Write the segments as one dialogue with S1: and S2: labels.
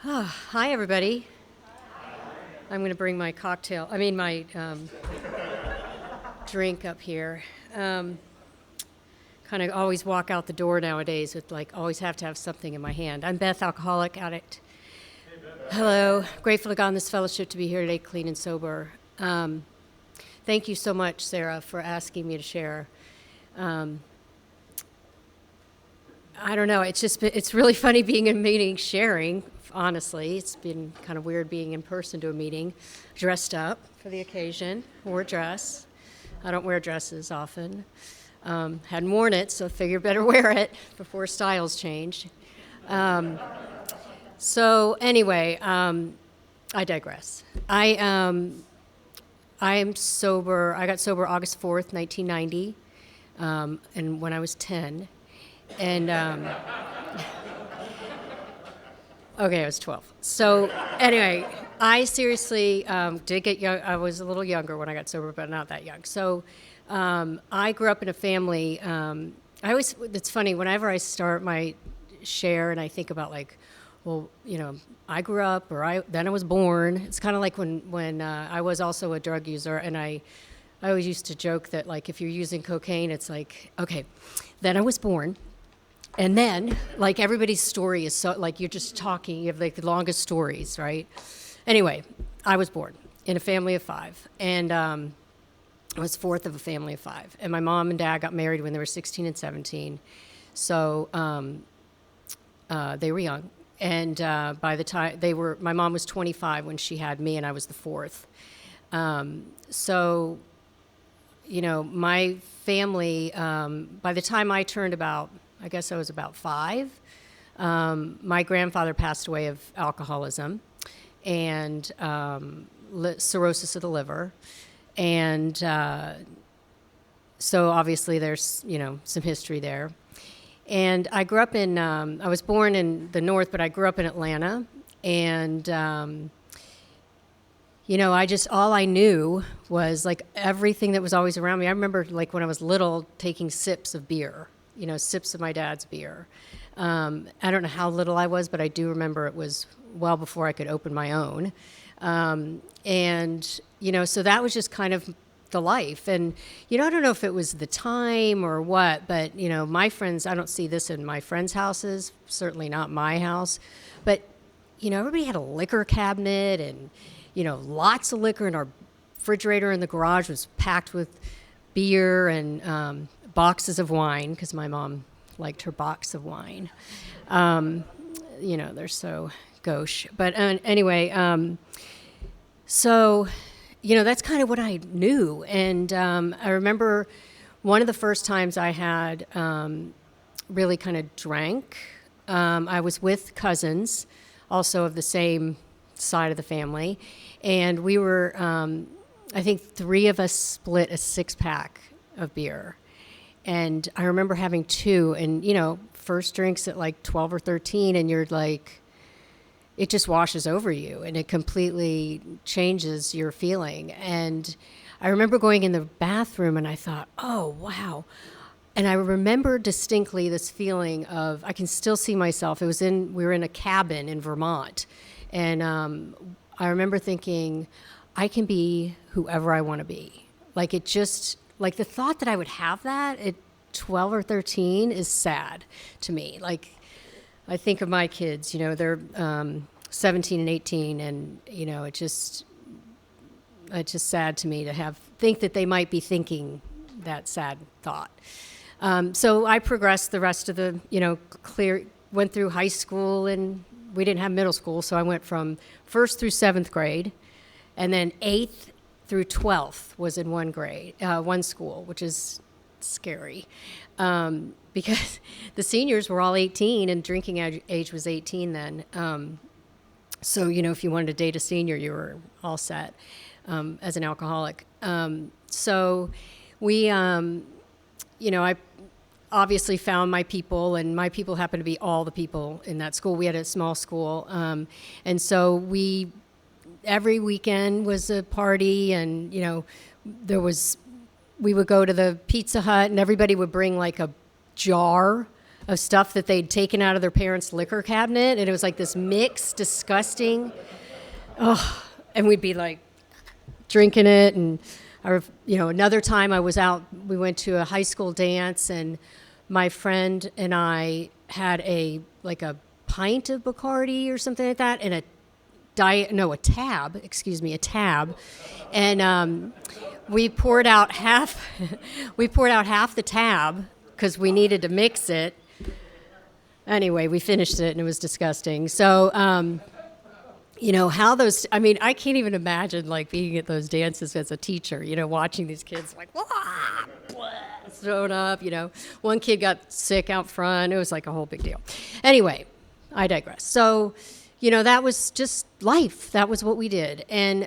S1: Hi, everybody. I'm going to bring my my drink up here. Kind of always walk out the door nowadays with always have to have something in my hand. I'm Beth, alcoholic addict. Hello. Grateful to God in this fellowship to be here today, clean and sober. Thank you so much, Sarah, for asking me to share. I don't know. It's really funny being in a meeting sharing. Honestly, it's been kind of weird being in person to a meeting, dressed up for the occasion, wore a dress. I don't wear dresses often. Hadn't worn it, so figured better wear it before styles changed. So anyway, I digress. I am sober. I got sober August 4th, 1990, and when I was 10. And okay, I was 12. So anyway, I seriously did get young. I was a little younger when I got sober, but not that young. So I grew up in a family. It's funny, whenever I start my share and I think about well, I grew up, then I was born. It's kind of like when I was also a drug user, and I always used to joke that if you're using cocaine, it's okay, then I was born. And then, everybody's story is so, you're just talking, you have the longest stories, right? Anyway, I was born in a family of 5, and I was fourth of a family of 5. And my mom and dad got married when they were 16 and 17. So they were young. And by the time my mom was 25 when she had me, and I was the fourth. So, my family, by the time I turned I guess I was about 5. My grandfather passed away of alcoholism and cirrhosis of the liver. And so obviously there's, some history there. And I grew up I was born in the North, but I grew up in Atlanta. And, all I knew was everything that was always around me. I remember when I was little taking sips of beer. Sips of my dad's beer. I don't know how little I was, but I do remember it was well before I could open my own. So that was just kind of the life. And, I don't know if it was the time or what, but, my friends, I don't see this in my friends' houses, certainly not my house. But, everybody had a liquor cabinet and, lots of liquor, and our refrigerator in the garage was packed with beer and boxes of wine, because my mom liked her box of wine. They're so gauche. But anyway, so, that's kind of what I knew. And I remember one of the first times I had really kind of drank. I was with cousins, also of the same side of the family. And we were, I think 3 of us split a 6-pack of beer. And I remember having 2, and, first drinks at 12 or 13, and you're it just washes over you, and it completely changes your feeling. And I remember going in the bathroom, and I thought, oh, wow. And I remember distinctly this feeling of, I can still see myself. We were in a cabin in Vermont. And I remember thinking, I can be whoever I want to be. The thought that I would have that at 12 or 13 is sad to me. I think of my kids, they're 17 and 18, and, it's just sad to me to think that they might be thinking that sad thought. So I progressed the rest of the, went through high school, and we didn't have middle school, so I went from 1st through 7th grade, and then 8th through 12th was in one school, which is scary, because the seniors were all 18, and drinking age was 18 then. So, if you wanted to date a senior, you were all set as an alcoholic. So we, I obviously found my people, and my people happened to be all the people in that school. We had a small school. And so every weekend was a party, and, we would go to the Pizza Hut, and everybody would bring a jar of stuff that they'd taken out of their parents' liquor cabinet, and it was like this mixed, disgusting. Oh, and we'd be like drinking it, and another time I was out. We went to a high school dance, and my friend and I had a pint of Bacardi or something like that, and a tab, and we poured out half. We poured out half the tab because we needed to mix it. Anyway, we finished it, and it was disgusting. So, how those, I can't even imagine, like, being at those dances as a teacher, watching these kids, like, thrown up, One kid got sick out front. It was like a whole big deal. Anyway, I digress. So, that was just life. That was what we did.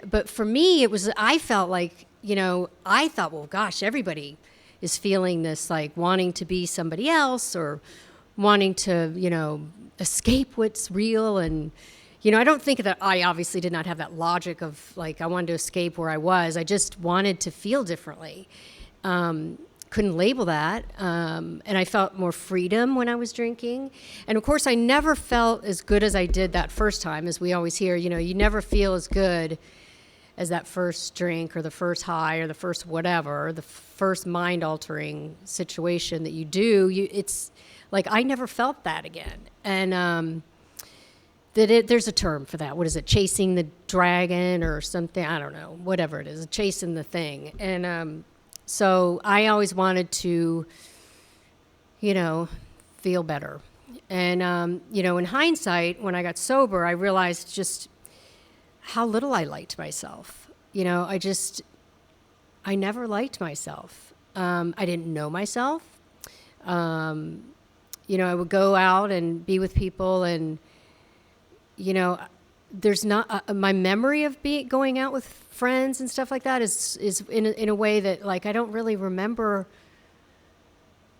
S1: But for me, I felt like, I thought, well, gosh, everybody is feeling this, like, wanting to be somebody else or wanting to, escape what's real. And, I don't think that I obviously did not have that logic of, like, I wanted to escape where I was. I just wanted to feel differently. Couldn't label that. And I felt more freedom when I was drinking. And, of course, I never felt as good as I did that first time. As we always hear, you never feel as good as that first drink or the first high or the first whatever, the first mind-altering situation that you do. It's like I never felt that again. And there's a term for that. What is it? Chasing the dragon or something? I don't know. Whatever it is. Chasing the thing. And so I always wanted to, feel better. And, in hindsight, when I got sober, I realized just how little I liked myself. I never liked myself. I didn't know myself. I would go out and be with people and, there's not my memory of going out with friends and stuff like that is in a way that, like, I don't really remember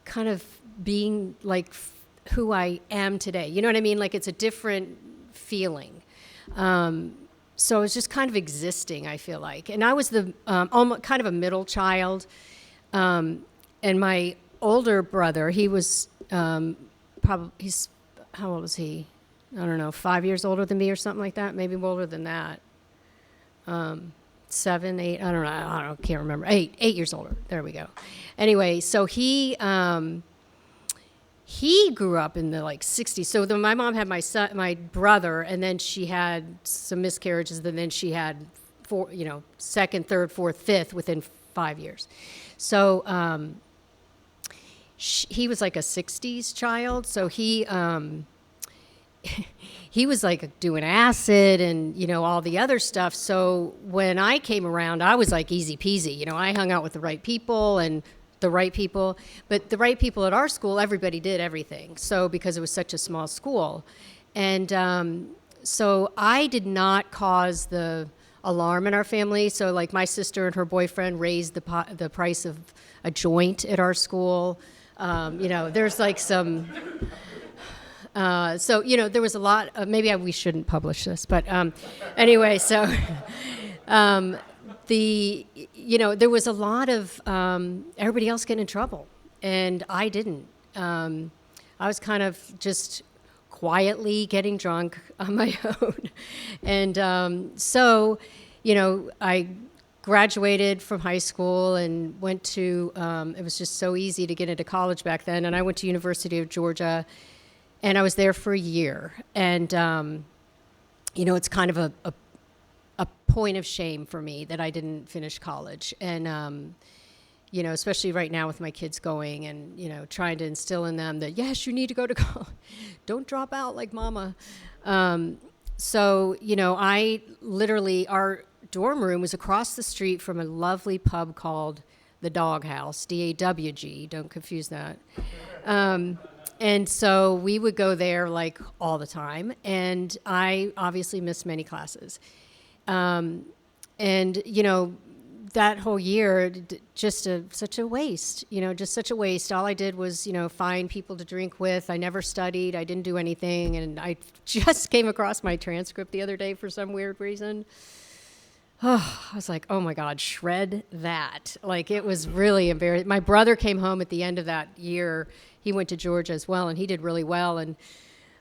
S1: kind of being like who I am today. You know what I mean? Like, it's a different feeling. So it's just kind of existing, I feel like. And I was the almost kind of a middle child. And my older brother, he was how old was he? I don't know, 5 years older than me or something like that. Maybe older than that. 7, 8, I don't know, can't remember. 8 years older. There we go. Anyway, so he grew up in the 60s. So my mom had my brother, and then she had some miscarriages, and then she had second, third, fourth, fifth within 5 years. So he was like a 60s child. So he was like doing acid and, all the other stuff. So when I came around, I was like easy peasy. I hung out with the right people but the right people at our school, everybody did everything. So because it was such a small school. And so I did not cause the alarm in our family. So like my sister and her boyfriend raised the price of a joint at our school. There's like some... So, there was a lot of, maybe we shouldn't publish this, but anyway, so there was a lot of everybody else getting in trouble, and I didn't. I was kind of just quietly getting drunk on my own. And so, I graduated from high school and went to, it was just so easy to get into college back then, and I went to University of Georgia. And I was there for a year. And, it's kind of a point of shame for me that I didn't finish college. And, especially right now with my kids going and, trying to instill in them that, yes, you need to go to college. Don't drop out like mama. So, I literally, our dorm room was across the street from a lovely pub called the Dog House, DAWG. Don't confuse that. And so we would go there like all the time, and I obviously missed many classes. And, that whole year, just such a waste, just such a waste. All I did was, find people to drink with. I never studied. I didn't do anything. And I just came across my transcript the other day for some weird reason. Oh, I was like, oh my God, shred that. Like, it was really embarrassing. My brother came home at the end of that year. He went to Georgia as well, and he did really well. And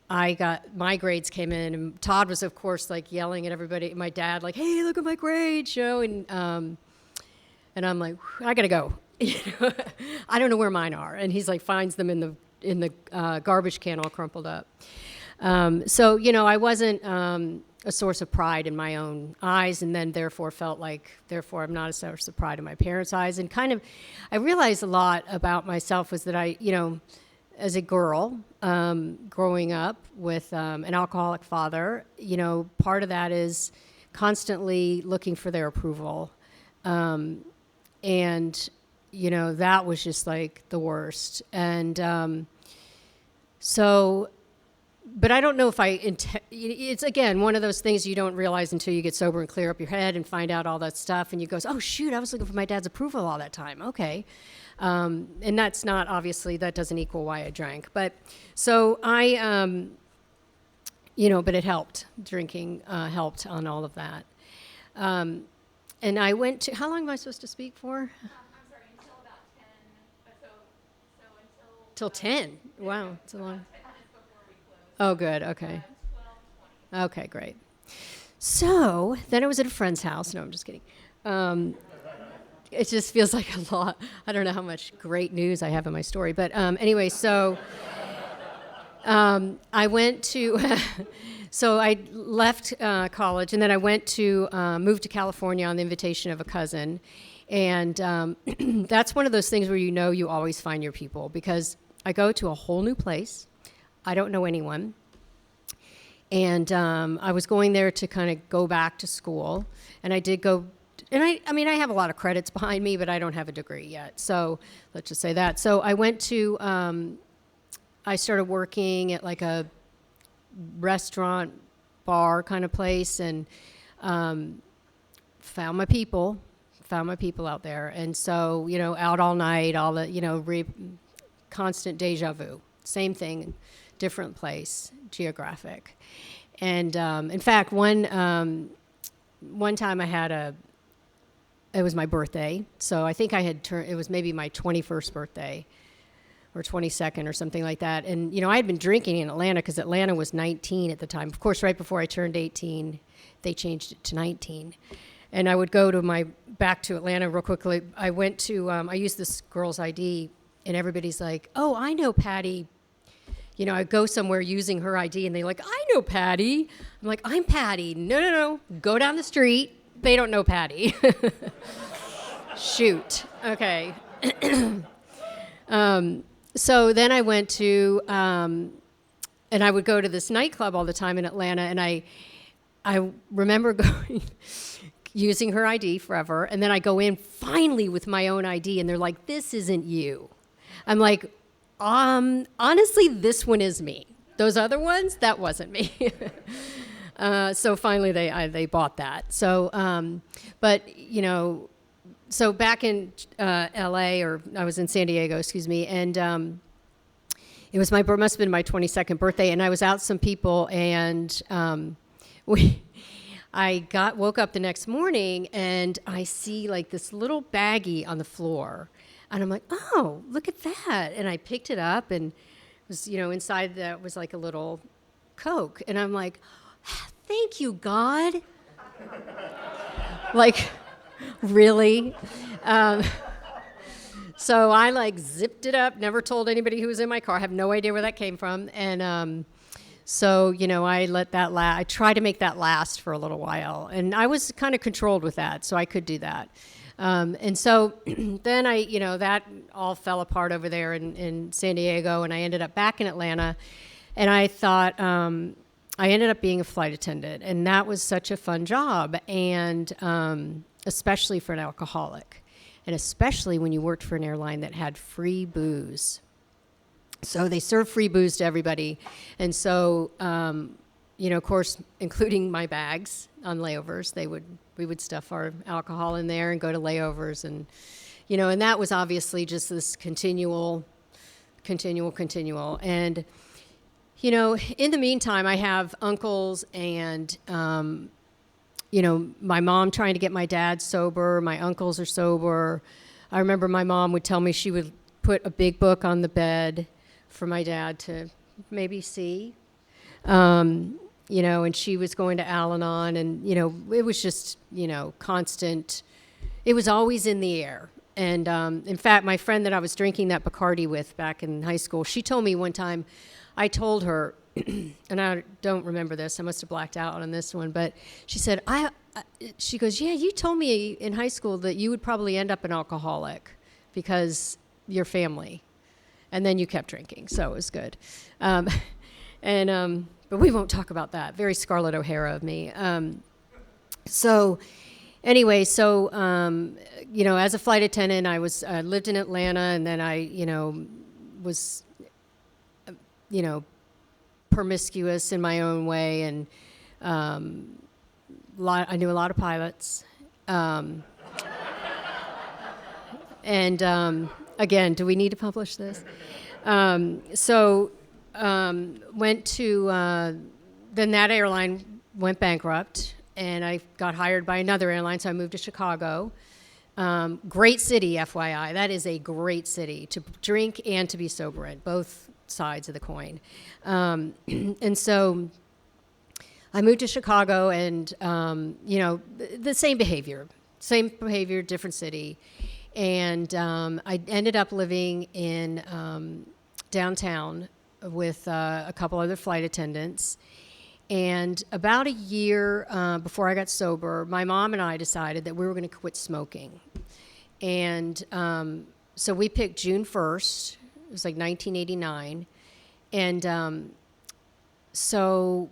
S1: my grades came in, and Todd was, of course, like yelling at everybody. My dad, like, hey, look at my grades, and I'm like, I gotta go. I don't know where mine are. And he's like, finds them in the garbage can all crumpled up. So, I wasn't a source of pride in my own eyes, and then therefore felt like, therefore, I'm not a source of pride in my parents' eyes. And kind of, I realized a lot about myself was that as a girl, growing up with an alcoholic father, part of that is constantly looking for their approval. And, that was just like the worst. And but I don't know if it's again, one of those things you don't realize until you get sober and clear up your head and find out all that stuff. And you go, oh shoot, I was looking for my dad's approval all that time. Okay. And that's not, obviously that doesn't equal why I drank. But so but it helped. Drinking helped on all of that. And I went to, how long am I supposed to speak for?
S2: I'm sorry, until about 10. Until...
S1: Till 10? Wow, it's a long...
S2: 10 minutes before we close.
S1: Oh, good, okay.
S2: 12:20.
S1: Okay, great. So then I was at a friend's house. No, I'm just kidding. It just feels like a lot. I don't know how much great news I have in my story. But anyway, so I went to... So I left college, and then I went to move to California on the invitation of a cousin. And that's one of those things where you always find your people, because I go to a whole new place. I don't know anyone. And I was going there to kind of go back to school. And I did go, and I have a lot of credits behind me, but I don't have a degree yet. So let's just say that. So I went to, I started working at like a restaurant bar kind of place, and found my people out there. And so, out all night, all the, constant deja vu, same thing, different place, geographic. And in fact, one time I had it was my birthday. So I think I had it was maybe my 21st birthday or 22nd or something like that. And, I had been drinking in Atlanta because Atlanta was 19 at the time. Of course, right before I turned 18, they changed it to 19. And I would go back to Atlanta real quickly. I went to, I used this girl's ID, and everybody's like, oh, I know Patty. I go somewhere using her ID, and they're like, I know Patty. I'm like, I'm Patty. No. Go down the street. They don't know Patty. Shoot. Okay. So then I went to, and I would go to this nightclub all the time in Atlanta, and I remember going, using her ID forever, and then I go in finally with my own ID, and they're like, this isn't you. I'm like, honestly, this one is me. Those other ones, that wasn't me. So finally they bought that. So, but, so back in LA, or I was in San Diego, excuse me, and it was must have been my 22nd birthday, and I was out with some people, and I woke up the next morning, and I see like this little baggie on the floor, and I'm like, oh, look at that, and I picked it up, and it was, inside that was like a little Coke, and I'm like, thank you, God. Like, really? So I like zipped it up, never told anybody who was in my car, I have no idea where that came from. And so, I let that I tried to make that last for a little while. And I was kind of controlled with that, so I could do that. And so then that all fell apart over there in San Diego, and I ended up back in Atlanta. And I thought, I ended up being a flight attendant, and that was such a fun job, and especially for an alcoholic, and especially when you worked for an airline that had free booze. So they served free booze to everybody, and so, of course, including my bags on layovers, we would stuff our alcohol in there and go to layovers, and and that was obviously just this continual, and in the meantime, I have uncles and my mom trying to get my dad sober. My uncles are sober. I remember my mom would tell me she would put a big book on the bed for my dad to maybe see. And she was going to Al-Anon, and, it was just, constant. It was always in the air. And in fact, my friend that I was drinking that Bacardi with back in high school, she told me one time, I told her, and I don't remember this, I must have blacked out on this one, but she said, she goes, yeah, you told me in high school that you would probably end up an alcoholic because your family. And then you kept drinking, so it was good. But we won't talk about that. Very Scarlett O'Hara of me. Anyway, as a flight attendant, I lived in Atlanta, and then I, was, promiscuous in my own way, and I knew a lot of pilots. Again, do we need to publish this? Went to, then that airline went bankrupt, and I got hired by another airline, so I moved to Chicago. Great city, FYI. That is a great city to drink and to be sober in, both sides of the coin. And so I moved to Chicago, and, the same behavior, different city. And I ended up living in downtown with a couple other flight attendants. And about a year before I got sober, my mom and I decided that we were going to quit smoking. And so we picked June 1st. It was like 1989. And so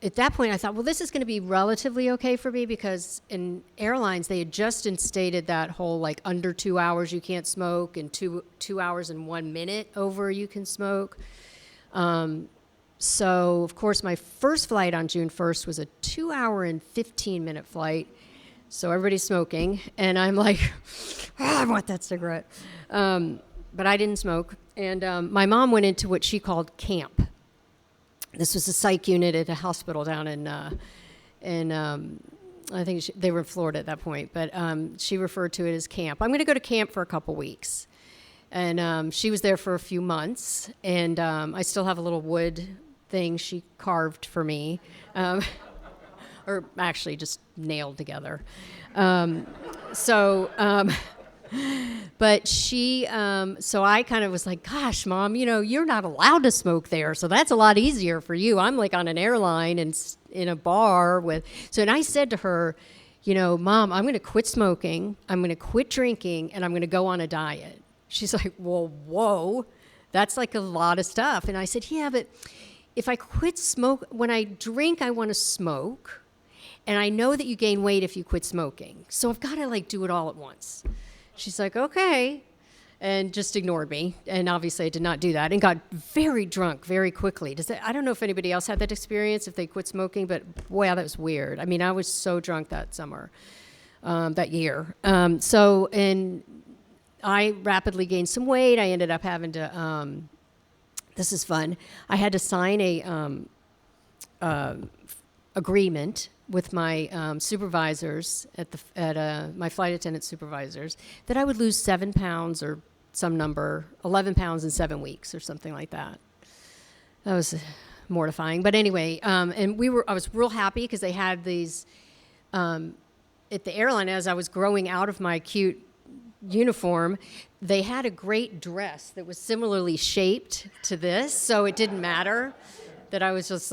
S1: at that point, I thought, well, this is going to be relatively okay for me, because in airlines, they had just instated that whole, like, under 2 hours you can't smoke, and 2 hours and 1 minute over you can smoke. So, of course, my first flight on June 1st was a 2 hour and 15-minute flight. So everybody's smoking, and I'm like, I want that cigarette. But I didn't smoke. And my mom went into what she called camp. This was a psych unit at a hospital down in I think they were in Florida at that point, but she referred to it as camp. I'm going to go to camp for a couple weeks. And she was there for a few months, and I still have a little wood thing she carved for me, or actually just nailed together. But she, so I kind of was like, gosh, Mom, you're not allowed to smoke there, so that's a lot easier for you. I'm like on an airline and in a bar and I said to her, Mom, I'm going to quit smoking, I'm going to quit drinking, and I'm going to go on a diet. She's like, well, whoa, that's like a lot of stuff. And I said, yeah, but if I quit smoke, when I drink, I want to smoke, and I know that you gain weight if you quit smoking, so I've got to do it all at once. She's like, okay, and just ignored me. And obviously I did not do that, and got very drunk very quickly. I don't know if anybody else had that experience, if they quit smoking, but wow, that was weird. I mean, I was so drunk that summer, that year. And I rapidly gained some weight. I ended up having to, this is fun, I had to sign a agreement with my supervisors my flight attendant supervisors, that I would lose 7 pounds or some number, 11 pounds in 7 weeks or something like that. That was mortifying. But anyway, and I was real happy because they had these, at the airline, as I was growing out of my cute uniform, they had a great dress that was similarly shaped to this, so it didn't matter that I was just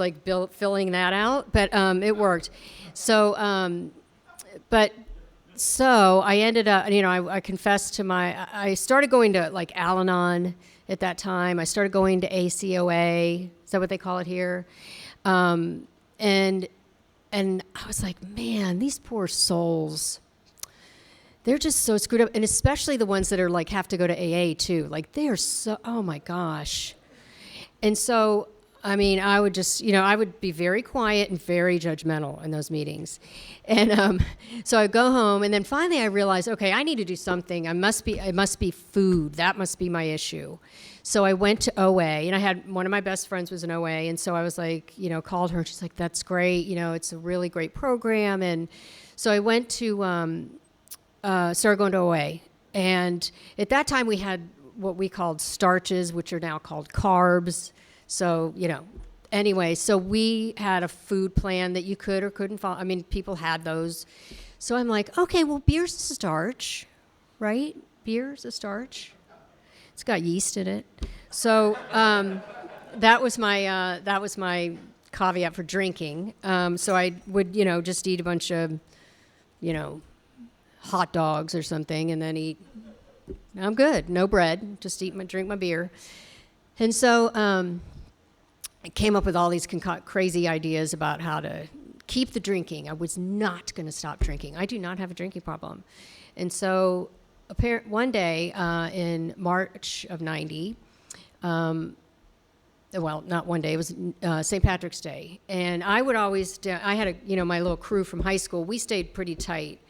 S1: filling that out, but it worked. So I ended up, I confessed to I started going to Al-Anon at that time. I started going to ACOA. Is that what they call it here? And I was like, man, these poor souls, they're just so screwed up. And especially the ones that are have to go to AA too. They're so, oh my gosh. And so I mean, I would just, I would be very quiet and very judgmental in those meetings. And so I go home, and then finally I realized, okay, I need to do something. It must be food. That must be my issue. So I went to OA, and I had one of my best friends was in OA, and so I was like, called her, and she's like, that's great. It's a really great program. And so I went to, started going to OA. And at that time we had what we called starches, which are now called carbs. So, anyway, so we had a food plan that you could or couldn't follow. I mean, people had those. So I'm like, okay, well, beer's a starch, right? Beer's a starch. It's got yeast in it. So that was my caveat for drinking. So I would, just eat a bunch of, hot dogs or something, and then I'm good. No bread. Just drink my beer. And so I came up with all these crazy ideas about how to keep the drinking. I was not going to stop drinking. I do not have a drinking problem. And so one day in March of 90, well, not one day, it was St. Patrick's Day. And I would always, I had my little crew from high school. We stayed pretty tight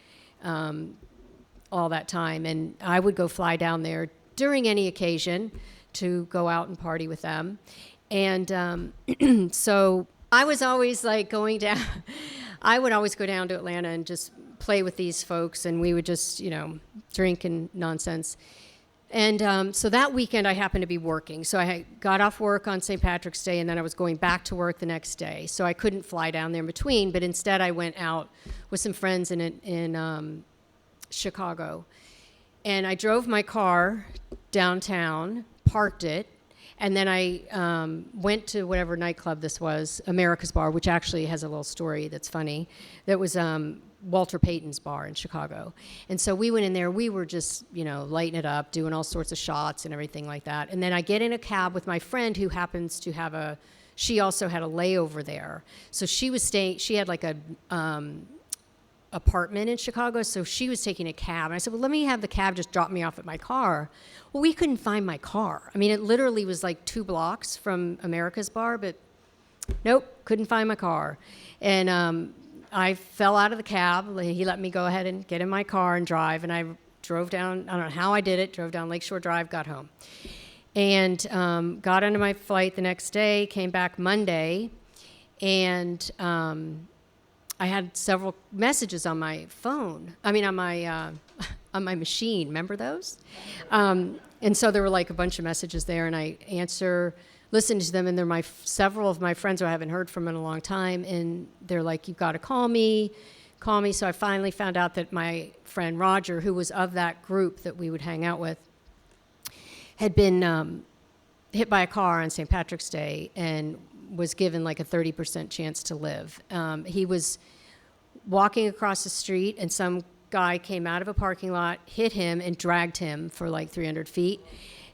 S1: all that time. And I would go fly down there during any occasion to go out and party with them. And so I was always like going down, I would always go down to Atlanta and just play with these folks, and we would just, drink and nonsense. And so that weekend I happened to be working. So I got off work on St. Patrick's Day, and then I was going back to work the next day. So I couldn't fly down there in between, but instead I went out with some friends in Chicago. And I drove my car downtown, parked it, and then I went to whatever nightclub this was, America's Bar, which actually has a little story that's funny. That was Walter Payton's bar in Chicago. And so we went in there. We were just, lighting it up, doing all sorts of shots and everything like that. And then I get in a cab with my friend who happens to have she also had a layover there. So she was she had like a apartment in Chicago, so she was taking a cab. And I said, well, let me have the cab just drop me off at my car. Well, we couldn't find my car. I mean, it literally was like 2 blocks from America's Bar, but nope, couldn't find my car. And I fell out of the cab. He let me go ahead and get in my car and drive, and I drove down, I don't know how I did it, drove down Lakeshore Drive, got home. And got onto my flight the next day, came back Monday, and I had several messages on my phone. I mean, on my machine. Remember those? And so there were like a bunch of messages there, and I listened to them, and they're several of my friends who I haven't heard from in a long time, and they're like, "You've got to call me." So I finally found out that my friend Roger, who was of that group that we would hang out with, had been hit by a car on St. Patrick's Day and was given like a 30% chance to live. He was walking across the street, and some guy came out of a parking lot, hit him, and dragged him for like 300 feet.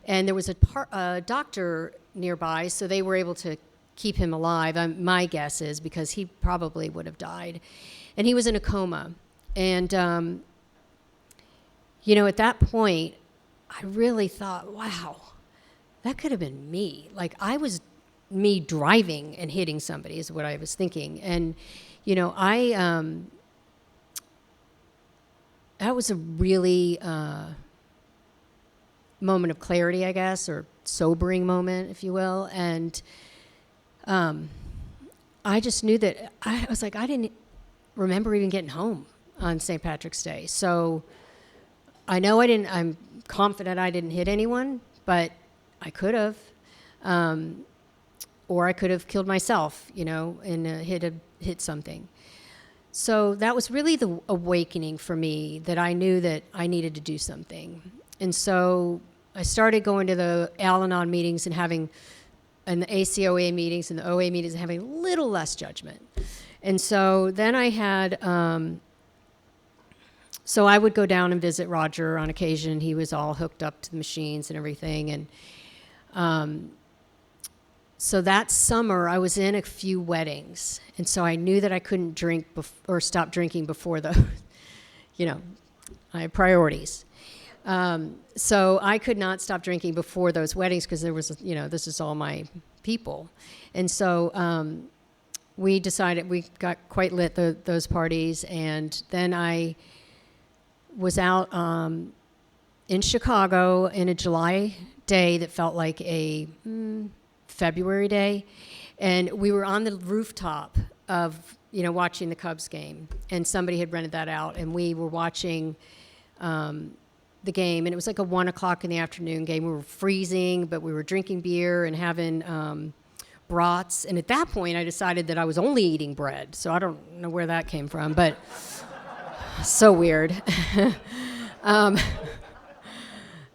S1: And there was a doctor nearby, so they were able to keep him alive. My guess is because he probably would have died. And he was in a coma. And, at that point, I really thought, wow, that could have been me. Like, I was me driving and hitting somebody is what I was thinking. And, that was a really moment of clarity, I guess, or sobering moment, if you will. And I just knew that I was like, I didn't remember even getting home on St. Patrick's Day. So I know I'm confident I didn't hit anyone, but I could have. Or I could have killed myself, and hit something. So that was really the awakening for me, that I knew that I needed to do something. And so I started going to the Al-Anon meetings and the ACOA meetings and the OA meetings and having a little less judgment. And so then I had, so I would go down and visit Roger on occasion. He was all hooked up to the machines and everything. And so that summer, I was in a few weddings, and so I knew that I couldn't drink or stop drinking before those. I have priorities. So I could not stop drinking before those weddings because there was, this is all my people. And so we decided, we got quite lit those parties, and then I was out in Chicago in a July day that felt like a February day, and we were on the rooftop of, watching the Cubs game, and somebody had rented that out, and we were watching the game, and it was like a 1:00 in the afternoon game. We were freezing, but we were drinking beer and having brats, and at that point I decided that I was only eating bread, so I don't know where that came from, but so weird.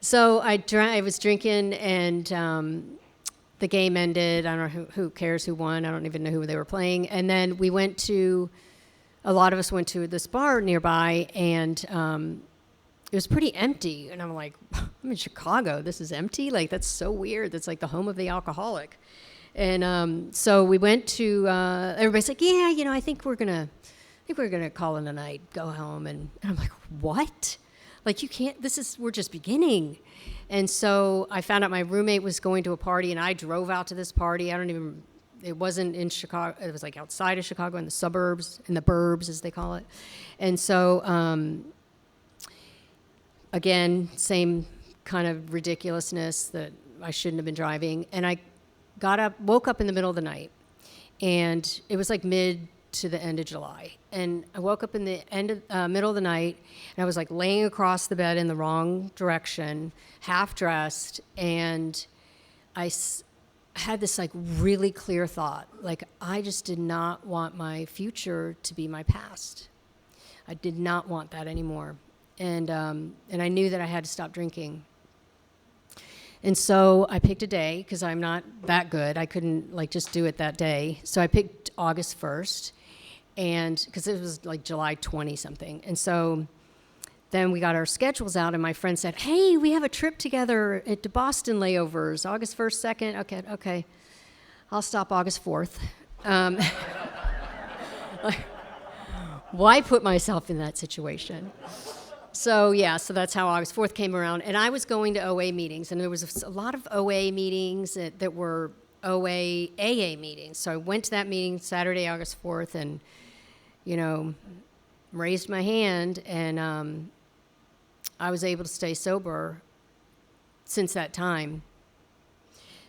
S1: So I was drinking, and the game ended. I don't know who cares who won. I don't even know who they were playing. And then a lot of us went to this bar nearby, and it was pretty empty. And I'm like, I'm in Chicago. This is empty? Like, that's so weird. That's like the home of the alcoholic. And so we went to, everybody's like, yeah, I think we're going to call it a night, go home. And I'm like, what? Like, you can't, we're just beginning. And so I found out my roommate was going to a party, and I drove out to this party. It wasn't in Chicago. It was like outside of Chicago, in the suburbs, in the burbs, as they call it. And so, again, same kind of ridiculousness that I shouldn't have been driving. And I woke up in the middle of the night, and it was like mid to the end of July. And I woke up in the middle of the night, and I was like laying across the bed in the wrong direction, half dressed, and I had this like really clear thought, like I just did not want my future to be my past. I did not want that anymore. And I knew that I had to stop drinking. And so I picked a day, because I'm not that good. I couldn't like just do it that day. So I picked August 1st, and because it was like July 20 something. And so then we got our schedules out, and my friend said, hey, we have a trip together to Boston layovers, August 1st, 2nd. Okay. I'll stop August 4th. Why put myself in that situation? So that's how August 4th came around. And I was going to OA meetings, and there was a lot of OA meetings that were OA AA meetings. So I went to that meeting Saturday, August 4th, and, raised my hand, and I was able to stay sober since that time.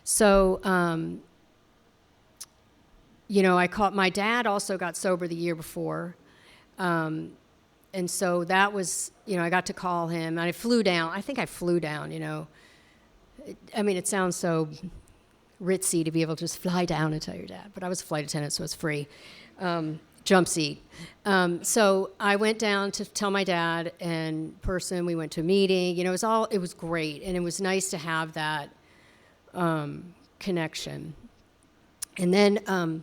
S1: So, my dad also got sober the year before. And so that was, I got to call him, and I flew down. I think I flew down, it sounds so ritzy to be able to just fly down and tell your dad, but I was a flight attendant, so it's free. Jump seat. So I went down to tell my dad in person. We went to a meeting. It was great, and it was nice to have that connection. And then,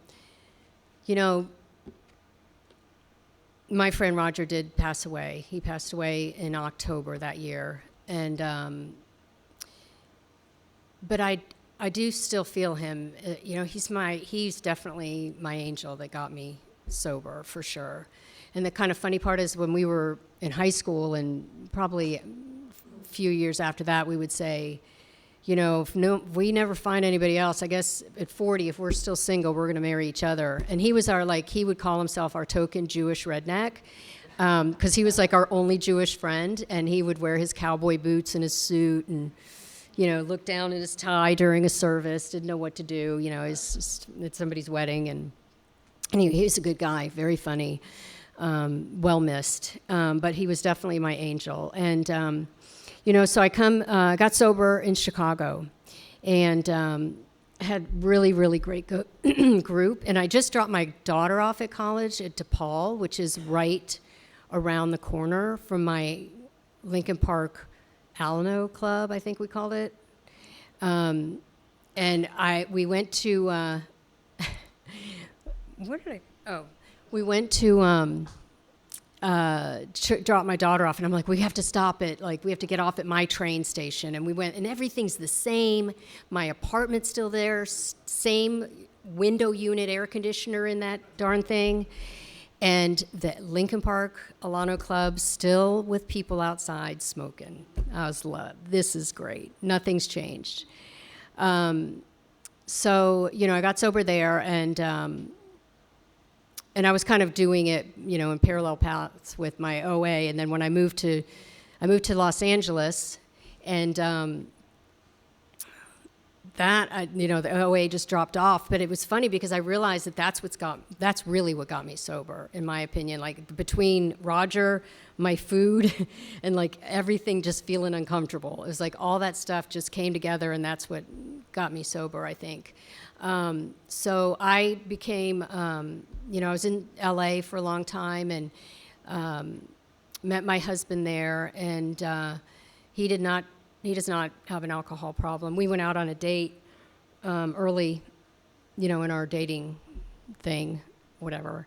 S1: my friend Roger did pass away. He passed away in October that year, and but I do still feel him. He's definitely my angel that got me sober, for sure. And the kind of funny part is, when we were in high school, and probably a few years after that, we would say, if we never find anybody else, I guess at 40, if we're still single, we're going to marry each other. And he was he would call himself our token Jewish redneck, because he was like our only Jewish friend, and he would wear his cowboy boots and his suit, and look down at his tie during a service, didn't know what to do. It's at somebody's wedding, and he was a good guy, very funny, well missed, but he was definitely my angel. And so I got sober in Chicago, and had really, really great group. And I just dropped my daughter off at college at DePaul, which is right around the corner from my Lincoln Park Alano Club, I think we called it. And we went to, we went to drop my daughter off, and I'm like, we have to stop it. Like, we have to get off at my train station. And we went, and everything's the same. My apartment's still there, same window unit air conditioner in that darn thing. And the Lincoln Park Alano Club still with people outside smoking. I was this is great. Nothing's changed. so, I got sober there, and I was kind of doing it, in parallel paths with my OA. And then when I moved to Los Angeles, and the OA just dropped off. But it was funny because I realized that that's really what got me sober, in my opinion. Like between Roger, my food, and like everything just feeling uncomfortable. It was like all that stuff just came together, and that's what got me sober, I think. So I became, I was in LA for a long time, and met my husband there, and he does not have an alcohol problem. We went out on a date early, in our dating thing, whatever.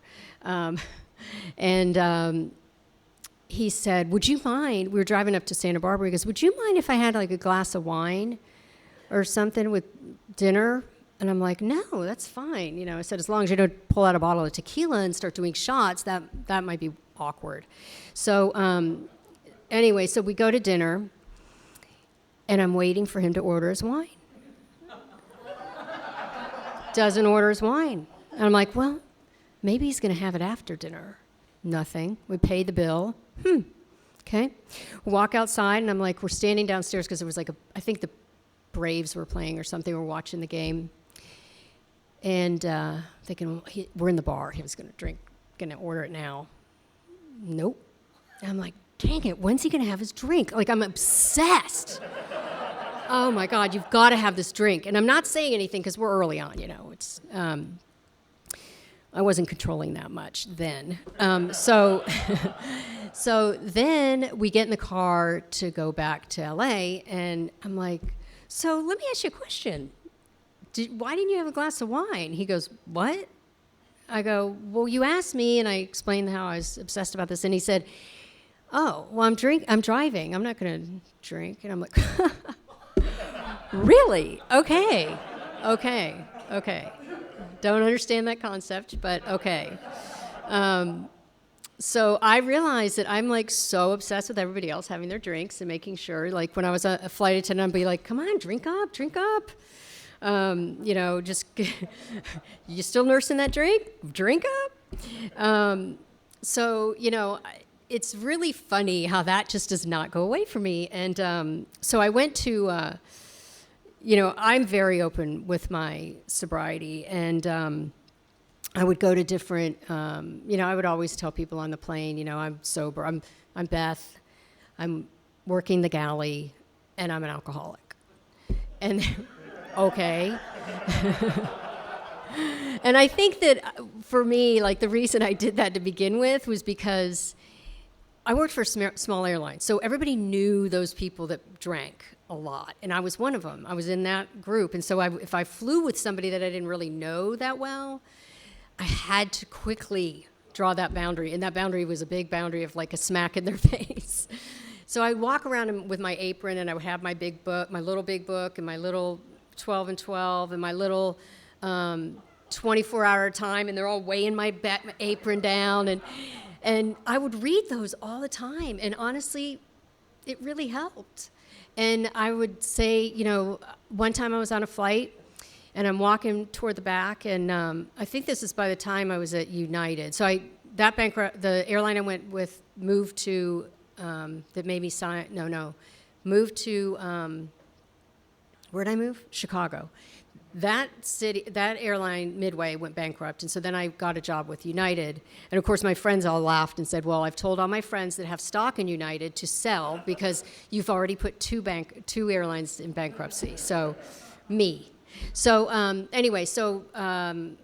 S1: He said, would you mind, we were driving up to Santa Barbara, he goes, would you mind if I had like a glass of wine or something with dinner? And I'm like, no, that's fine. I said, as long as you don't pull out a bottle of tequila and start doing shots, that might be awkward. So anyway, so we go to dinner, and I'm waiting for him to order his wine. Doesn't order his wine. And I'm like, well, maybe he's going to have it after dinner. Nothing. We paid the bill. Okay. We walk outside, and I'm like, we're standing downstairs because there was I think the Braves were playing or something. We're watching the game. And thinking, we're in the bar. He was going to order it now. Nope. And I'm like, dang it, when's he going to have his drink? Like, I'm obsessed. Oh, my God, you've got to have this drink. And I'm not saying anything because we're early on, It's I wasn't controlling that much then. So then we get in the car to go back to L.A., and I'm like, so let me ask you a question. Why didn't you have a glass of wine? He goes, what? I go, well, you asked me, and I explained how I was obsessed about this. And he said, oh, well, I'm driving. I'm not going to drink. And I'm like, really? Okay. Don't understand that concept, but okay. So I realized that I'm like so obsessed with everybody else having their drinks and making sure, like when I was a flight attendant, I'd be like, come on, drink up. Just, you still nursing that drink? Drink up. So, it's really funny how that just does not go away from me. And so I went to, I'm very open with my sobriety. And I would go to different, I would always tell people on the plane, I'm sober. I'm Beth. I'm working the galley, and I'm an alcoholic. And okay. And I think that for me, like the reason I did that to begin with was because I worked for a small airline. So everybody knew those people that drank a lot. And I was one of them. I was in that group. And so if I flew with somebody that I didn't really know that well, I had to quickly draw that boundary. And that boundary was a big boundary of like a smack in their face. So I'd walk around with my apron, and I would have my big book, my little big book, and my little 12 and 12, and my little 24-hour time, and they're all weighing my apron down, and I would read those all the time, and honestly, it really helped. And I would say, one time I was on a flight, and I'm walking toward the back, and I think this is by the time I was at United. So the airline I went with moved to, that made me sign, moved to, where'd I move? Chicago. That airline, Midway, went bankrupt, and so then I got a job with United. And of course, my friends all laughed and said, well, I've told all my friends that have stock in United to sell because you've already put two airlines in bankruptcy. So, me. So anyway, I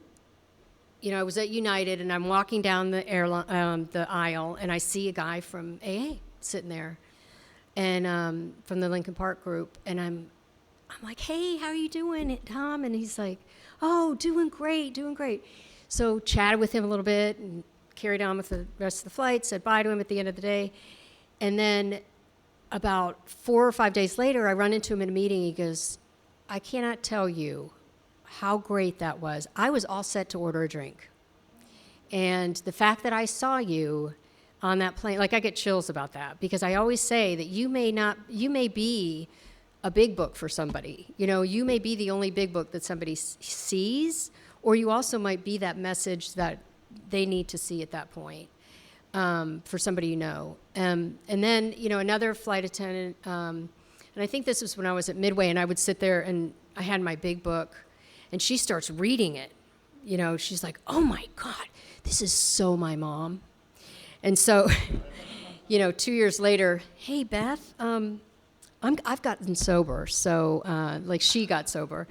S1: was at United, and I'm walking down the aisle, and I see a guy from AA sitting there, and from the Lincoln Park group, and I'm like, hey, how are you doing, Tom? And he's like, oh, doing great. So chatted with him a little bit and carried on with the rest of the flight, said bye to him at the end of the day. And then about 4 or 5 days later, I run into him in a meeting. He goes, I cannot tell you how great that was. I was all set to order a drink. And the fact that I saw you on that plane, like I get chills about that, because I always say that you may be a big book for somebody. You know, you may be the only big book that somebody sees, or you also might be that message that they need to see at that point for somebody you know. And then, you know, another flight attendant, and I think this was when I was at Midway, and I would sit there and I had my big book, and she starts reading it. You know, she's like, oh my God, this is so my mom. And so, you know, 2 years later, hey, Beth, I've gotten sober. So, like, she got sober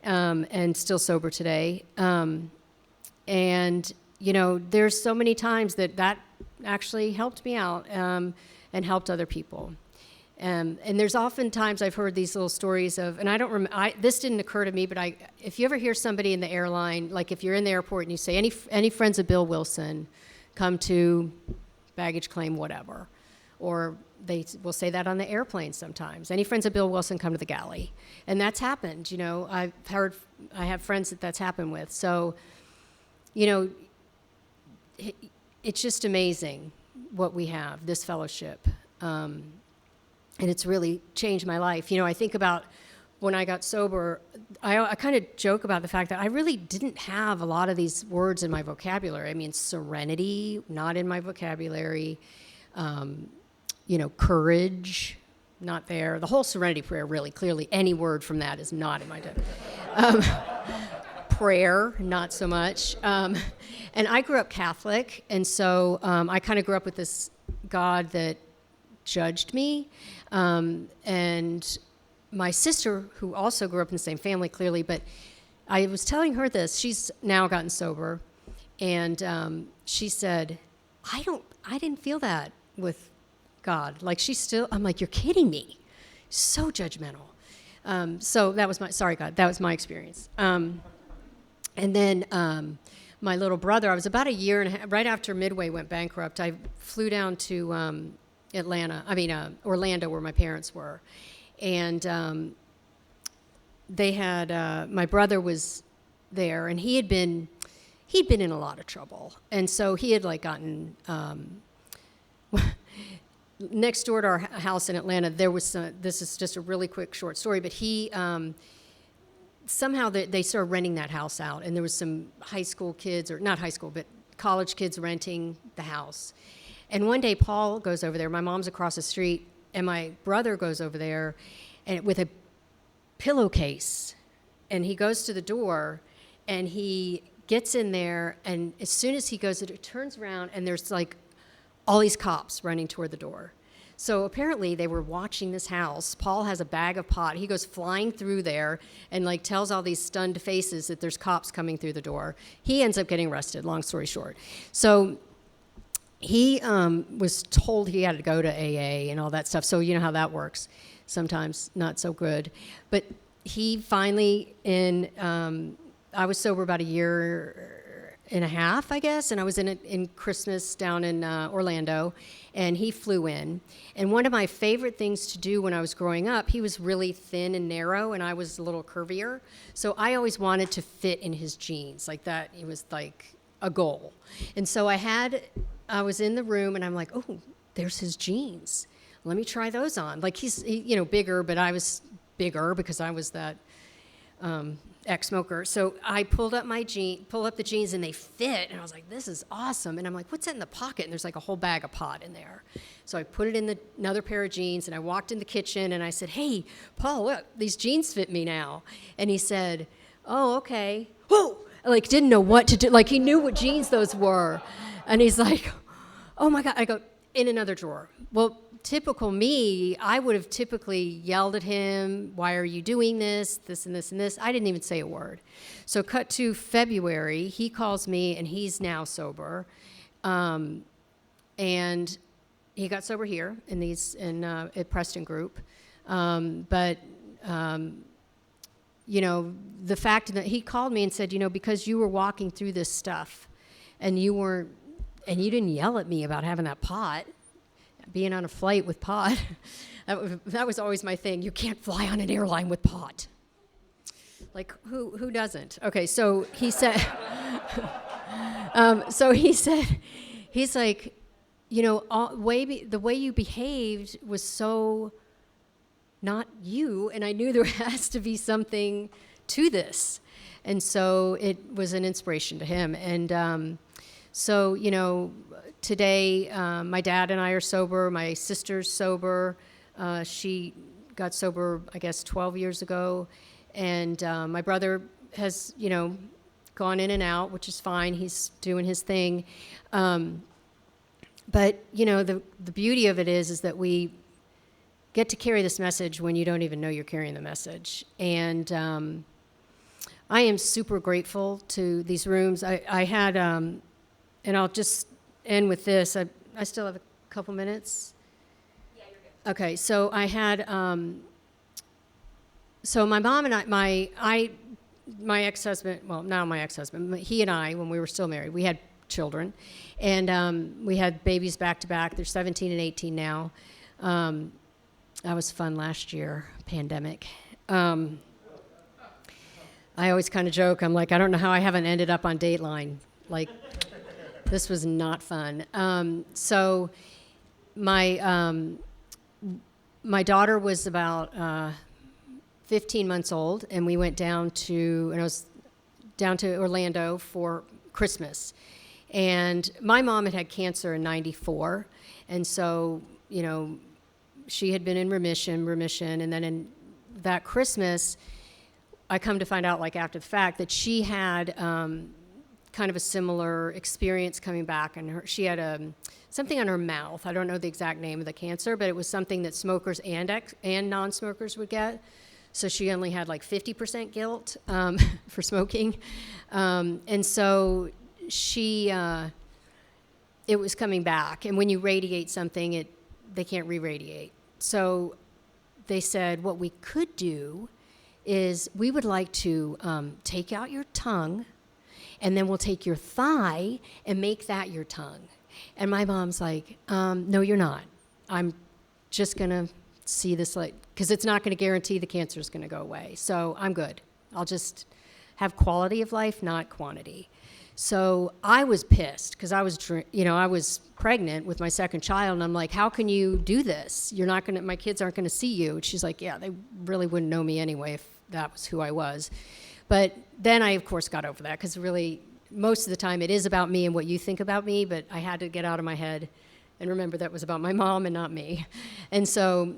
S1: and still sober today. And, you know, there's so many times that actually helped me out and helped other people. And there's often times I've heard these little stories of, and I don't remember, this didn't occur to me, but if you ever hear somebody in the airline, like if you're in the airport and you say, any friends of Bill Wilson, come to baggage claim, whatever. Or they will say that on the airplane sometimes. Any friends of Bill Wilson, come to the galley. And that's happened, you know. I have friends that's happened with. So, you know, it's just amazing what we have, this fellowship. And it's really changed my life. You know, I think about when I got sober, I kind of joke about the fact that I really didn't have a lot of these words in my vocabulary. I mean, serenity, not in my vocabulary. You know, courage, not there. The whole serenity prayer, really, clearly, any word from that is not in my prayer, not so much. And I grew up Catholic, and so I kind of grew up with this God that judged me. And my sister, who also grew up in the same family, clearly, but I was telling her this. She's now gotten sober, and she said, I didn't feel that with God. Like, I'm like, you're kidding me. So judgmental. So that was that was my experience. And then my little brother, I was about a year and a half, right after Midway went bankrupt, I flew down to Orlando, where my parents were. And they had, my brother was there, and he'd been in a lot of trouble. And so he had like gotten, next door to our house in Atlanta, there was this is just a really quick short story, but he, somehow they started renting that house out, and there was some high school kids, or not high school, but college kids renting the house. And one day Paul goes over there, my mom's across the street, and my brother goes over there and with a pillowcase, and he goes to the door, and he gets in there, and as soon as he goes, it turns around, and there's like all these cops running toward the door. So apparently they were watching this house. Paul has a bag of pot. He goes flying through there and like tells all these stunned faces that there's cops coming through the door. He ends up getting arrested, long story short. So he was told he had to go to AA and all that stuff. So you know how that works. Sometimes not so good. But he finally, I was sober about a year and a half, I guess, and I was in Christmas down in Orlando, and he flew in. And one of my favorite things to do when I was growing up, he was really thin and narrow, and I was a little curvier. So I always wanted to fit in his jeans, like that. It was like a goal. And so I was in the room, and I'm like, oh, there's his jeans. Let me try those on. Like he's bigger, but I was bigger because I was that ex-smoker. So I pulled up the jeans, and they fit, and I was like, this is awesome. And I'm like, what's that in the pocket? And there's like a whole bag of pot in there. So I put it in another pair of jeans, and I walked in the kitchen, and I said, hey, Paul, look, these jeans fit me now. And he said, oh, okay. Whoa! Like, didn't know what to do. Like, he knew what jeans those were. And he's like, oh my God. I go, in another drawer. Well, typical me, I would have typically yelled at him, why are you doing this and this and this. I didn't even say a word. So cut to February, he calls me, and he's now sober. And he got sober here at Preston Group. But the fact that he called me and said, because you were walking through this stuff and you didn't yell at me about having that pot, being on a flight with pot, that was always my thing. You can't fly on an airline with pot. Like, who doesn't? Okay, so he said, he's like, the way you behaved was so not you. And I knew there has to be something to this. And so it was an inspiration to him. And so, today my dad and I are sober. My sister's sober. She got sober, I guess, 12 years ago. And my brother has, gone in and out, which is fine. He's doing his thing. But, the beauty of it is that we get to carry this message when you don't even know you're carrying the message. And I am super grateful to these rooms. I had, and I'll just end with this. I still have a couple minutes.
S2: Yeah, you're good.
S1: Okay, so I had, so my mom and my ex-husband, well, now my ex-husband, he and I, when we were still married, we had children, and we had babies back to back. They're 17 and 18 now. That was fun last year, pandemic. I always kind of joke, I'm like, I don't know how I haven't ended up on Dateline. Like, this was not fun. So my daughter was about 15 months old, and we went down to Orlando for Christmas. And my mom had cancer in '94, and so, she had been in remission, and then in that Christmas, I come to find out, like after the fact, that she had kind of a similar experience coming back, and she had something on her mouth. I don't know the exact name of the cancer, but it was something that smokers and non-smokers would get. So she only had like 50% guilt for smoking, and so it was coming back. And when you radiate something, they can't re-radiate. So they said, what we could do is we would like to take out your tongue, and then we'll take your thigh and make that your tongue. And my mom's like, no, you're not. I'm just going to see this, because it's not going to guarantee the cancer is going to go away. So I'm good. I'll just have quality of life, not quantity. So I was pissed because I was pregnant with my second child, and I'm like, how can you do this? My kids aren't going to see you. And she's like, yeah, they really wouldn't know me anyway if that was who I was. But then I, of course, got over that, because really most of the time it is about me and what you think about me, but I had to get out of my head and remember that was about my mom and not me. And so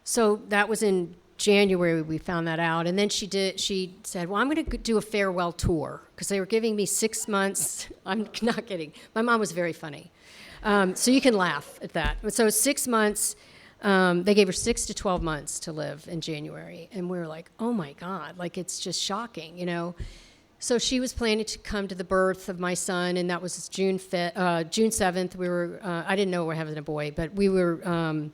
S1: so that was in January we found that out. And then she said, well, I'm going to do a farewell tour, because they were giving me 6 months. I'm not kidding. My mom was very funny. So you can laugh at that. So 6 months, they gave her 6 to 12 months to live in January. And we were like, oh my God, like it's just shocking, So she was planning to come to the birth of my son, and that was June 7th. We were, I didn't know we were having a boy, but we were,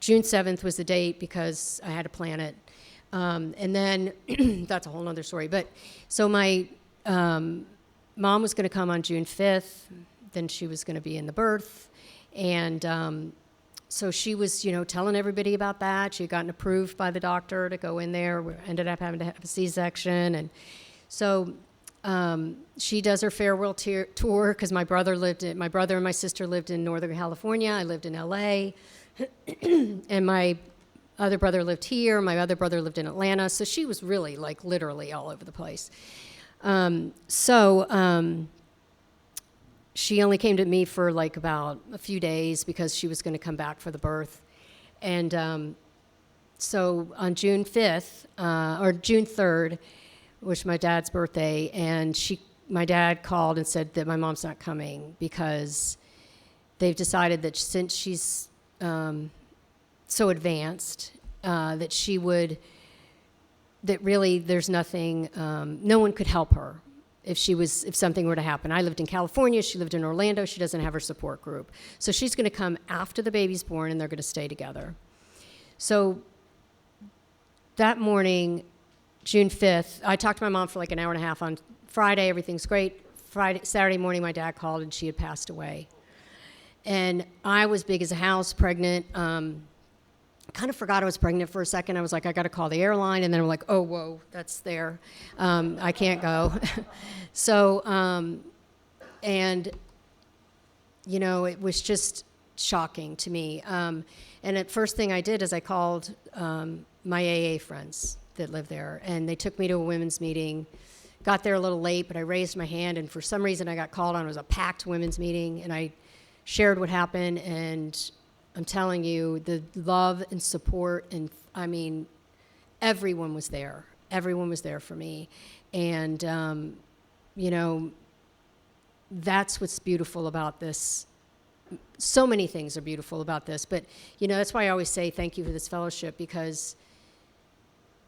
S1: June 7th was the date because I had to plan it. And then, that's a whole nother story. But so my mom was going to come on June 5th. Then she was going to be in the birth. And so she was, telling everybody about that. She had gotten approved by the doctor to go in there. We ended up having to have a C-section. And so she does her farewell tour, because my brother and my sister lived in Northern California. I lived in LA. And my other brother lived here. My other brother lived in Atlanta. So she was really, like, literally all over the place. She only came to me for, like, about a few days, because she was going to come back for the birth. And so on June 5th, or June 3rd, which was my dad's birthday, and my dad called and said that my mom's not coming, because they've decided that since she's so advanced, that really there's nothing, no one could help her if something were to happen. I lived in California, she lived in Orlando, she doesn't have her support group. So she's going to come after the baby's born, and they're going to stay together. So that morning, June 5th, I talked to my mom for like an hour and a half on Friday, everything's great. Saturday morning, my dad called, and she had passed away. And I was big as a house, pregnant. Kind of forgot I was pregnant for a second. I was like, I got to call the airline. And then I'm like, oh, whoa, that's there. I can't go. So, and, it was just shocking to me. And the first thing I did is I called my AA friends that live there, and they took me to a women's meeting. Got there a little late, but I raised my hand, and for some reason I got called on. It was a packed women's meeting, and I shared what happened, and I'm telling you, the love and support, and I mean, everyone was there. Everyone was there for me. And, you know, that's what's beautiful about this. So many things are beautiful about this, but, you know, that's why I always say thank you for this fellowship, because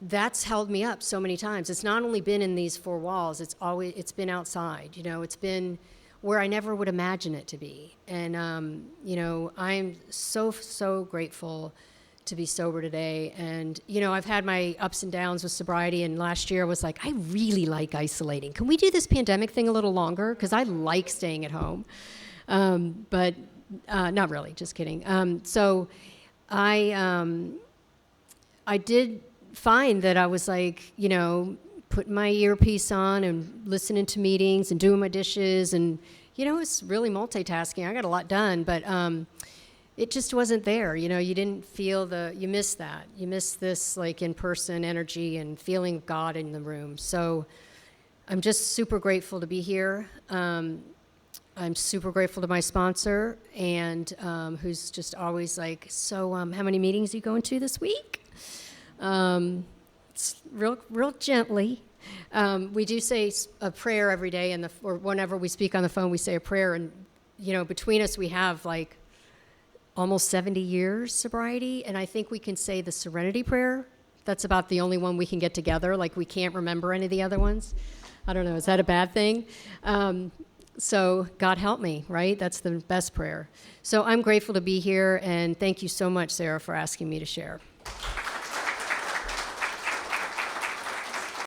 S1: that's held me up so many times. It's not only been in these four walls, it's been outside, you know, it's been where I never would imagine it to be. And, you know, I'm so grateful to be sober today. And, you know, I've had my ups and downs with sobriety, and last year I was like, I really like isolating. Can we do this pandemic thing a little longer? Because I like staying at home. But not really, just kidding. So I did find that I was like, you know, putting my earpiece on and listening to meetings and doing my dishes, and, you know, it's really multitasking. I got a lot done, but it just wasn't there. You know, you didn't feel you miss that. You miss this like in-person energy and feeling God in the room. So I'm just super grateful to be here. I'm super grateful to my sponsor, and who's just always like, so how many meetings are you going to this week? It's real gently. We do say a prayer every day, or whenever we speak on the phone, we say a prayer. And, you know, between us, we have like almost 70 years sobriety, and I think we can say the Serenity Prayer. That's about the only one we can get together. Like, we can't remember any of the other ones. I don't know. Is that a bad thing? So God help me, right? That's the best prayer. So I'm grateful to be here, and thank you so much, Sarah, for asking me to share.